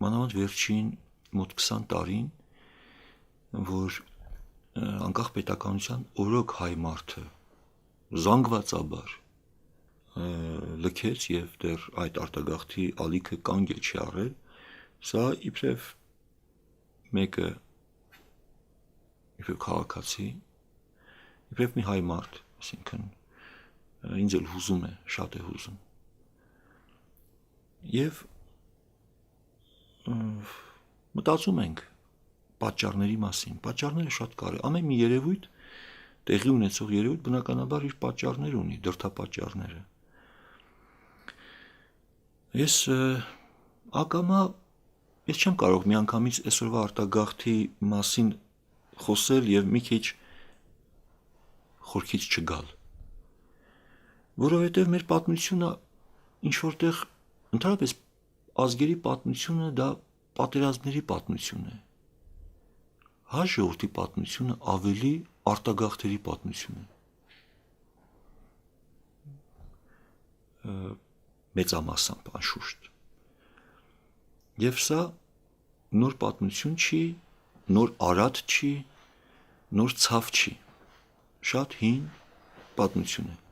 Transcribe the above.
մանավանդ վերջին մոտ 20 տարին, որ անկախ պետականության օրոք հայ մարդը զանգվածաբար լքեց եւ դեռ այդ արտագաղթի ալիքը կանգ չի առել, սա իբրև մեկը իբրև քաղաքացի, իբրև մի հայ մարդ, այսինքն ինձ էլ հուզում է, շատ է հուզում։ Եվ մտածում ենք պատճառների մասին, պատճառները շատ կարևոր, ամեն մի երևույթ, տեղի ունեցող երևույթ բնականաբար իր պատճառներ ունի, դրդապատճառները։ Ես ակամա, ես չեմ կարող միանգամից այսօրվա արտագաղթի մասին խոսել եւ մի քիչ խորքից չգալ, որովհետեւ մեր պատմությունը ինչ որտեղ ընդհանրապես ազգերի պատմությունը դա պատերազմների պատմություն է։ Հայ ժողովրդի պատմությունը ավելի արտագաղթերի պատմություն է։ Մեծամասամբ անշուշտ։ Եվ սա նոր պատմություն չի, նոր արատ չի, նոր ցավ չի, շատ հին պատմություն է։